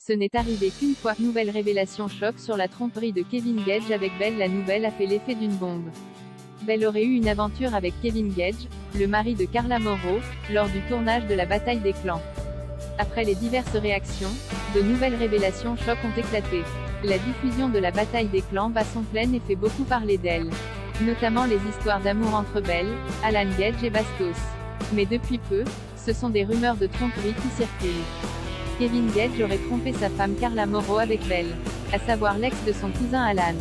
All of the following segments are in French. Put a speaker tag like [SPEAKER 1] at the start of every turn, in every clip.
[SPEAKER 1] Ce n'est arrivé qu'une fois. Nouvelle révélation choc sur la tromperie de Kevin Gage avec Belle. La nouvelle a fait l'effet d'une bombe. Belle aurait eu une aventure avec Kevin Gage, le mari de Carla Morrow, lors du tournage de la bataille des clans. Après les diverses réactions, de nouvelles révélations choc ont éclaté. La diffusion de la bataille des clans bat son plein et fait beaucoup parler d'elle. Notamment les histoires d'amour entre Belle, Alan Gage et Bastos. Mais depuis peu, ce sont des rumeurs de tromperie qui circulent. Kevin Gage aurait trompé sa femme Carla Morrow avec Belle, à savoir l'ex de son cousin Alan.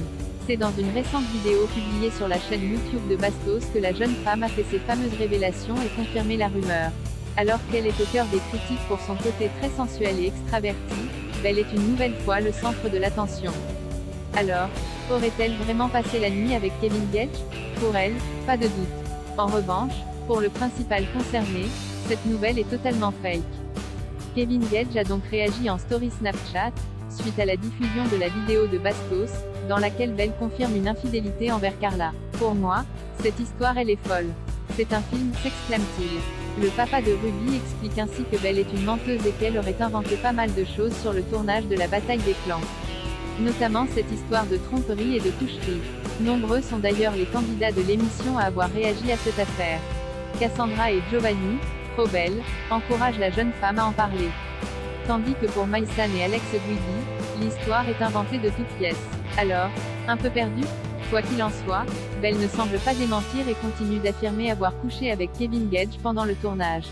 [SPEAKER 1] C'est dans une récente vidéo publiée sur la chaîne YouTube de Bastos que la jeune femme a fait ses fameuses révélations et confirmé la rumeur. Alors qu'elle est au cœur des critiques pour son côté très sensuel et extraverti, Belle est une nouvelle fois le centre de l'attention. Alors, aurait-elle vraiment passé la nuit avec Kevin Gage? Pour elle, pas de doute. En revanche, pour le principal concerné, cette nouvelle est totalement fake. Kevin Gage a donc réagi en story Snapchat, suite à la diffusion de la vidéo de Bastos, dans laquelle Belle confirme une infidélité envers Carla. Pour moi, cette histoire elle est folle. C'est un film, s'exclame-t-il. Le papa de Ruby explique ainsi que Belle est une menteuse et qu'elle aurait inventé pas mal de choses sur le tournage de la bataille des clans. Notamment cette histoire de tromperie et de coucherie. Nombreux sont d'ailleurs les candidats de l'émission à avoir réagi à cette affaire. Cassandra et Giovanni, pro-Belle, encouragent la jeune femme à en parler. Tandis que pour Maïsan et Alex Guidi, l'histoire est inventée de toutes pièces. Alors, un peu perdu? Quoi qu'il en soit, Belle ne semble pas démentir et continue d'affirmer avoir couché avec Kevin Gage pendant le tournage.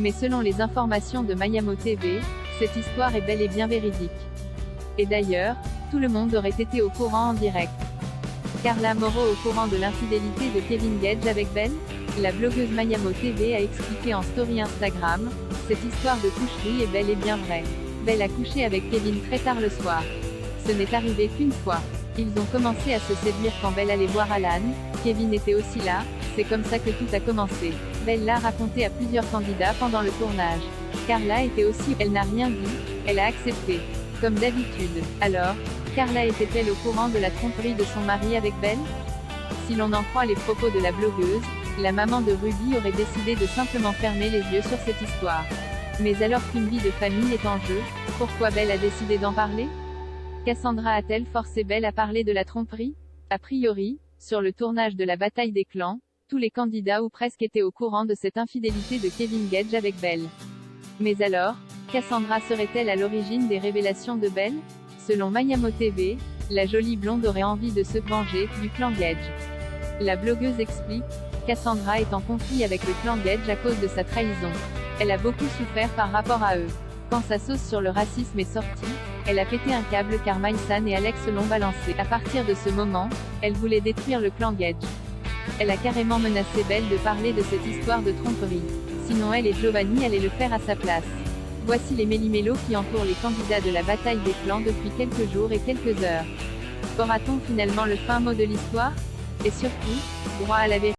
[SPEAKER 1] Mais selon les informations de Mayamo TV, cette histoire est bel et bien véridique. Et d'ailleurs, tout le monde aurait été au courant en direct. Carla Morrow au courant de l'infidélité de Kevin Gage avec Belle? La blogueuse Mayamo TV a expliqué en story Instagram, cette histoire de coucherie est bel et bien vraie. Belle a couché avec Kevin très tard le soir. Ce n'est arrivé qu'une fois. Ils ont commencé à se séduire quand Belle allait voir Alan, Kevin était aussi là, c'est comme ça que tout a commencé. Belle l'a raconté à plusieurs candidats pendant le tournage. Carla était aussi, elle n'a rien dit, elle a accepté. Comme d'habitude. Alors, Carla était-elle au courant de la tromperie de son mari avec Belle? Si l'on en croit les propos de la blogueuse, la maman de Ruby aurait décidé de simplement fermer les yeux sur cette histoire. Mais alors qu'une vie de famille est en jeu, pourquoi Belle a décidé d'en parler? Cassandra a-t-elle forcé Belle à parler de la tromperie? A priori, sur le tournage de la bataille des clans, tous les candidats ou presque étaient au courant de cette infidélité de Kevin Gage avec Belle. Mais alors, Cassandra serait-elle à l'origine des révélations de Belle? Selon Mayamo TV, la jolie blonde aurait envie de se venger du clan Gage. La blogueuse explique, Cassandra est en conflit avec le clan Gage à cause de sa trahison. Elle a beaucoup souffert par rapport à eux. Quand sa sauce sur le racisme est sortie, elle a pété un câble car Maïsan et Alex l'ont balancé. À partir de ce moment, elle voulait détruire le clan Gage. Elle a carrément menacé Belle de parler de cette histoire de tromperie. Sinon elle et Giovanni allaient le faire à sa place. Voici les méli-mélos qui entourent les candidats de la bataille des clans depuis quelques jours et quelques heures. Aura-t-on finalement le fin mot de l'histoire? Et surtout, droit à la vérité?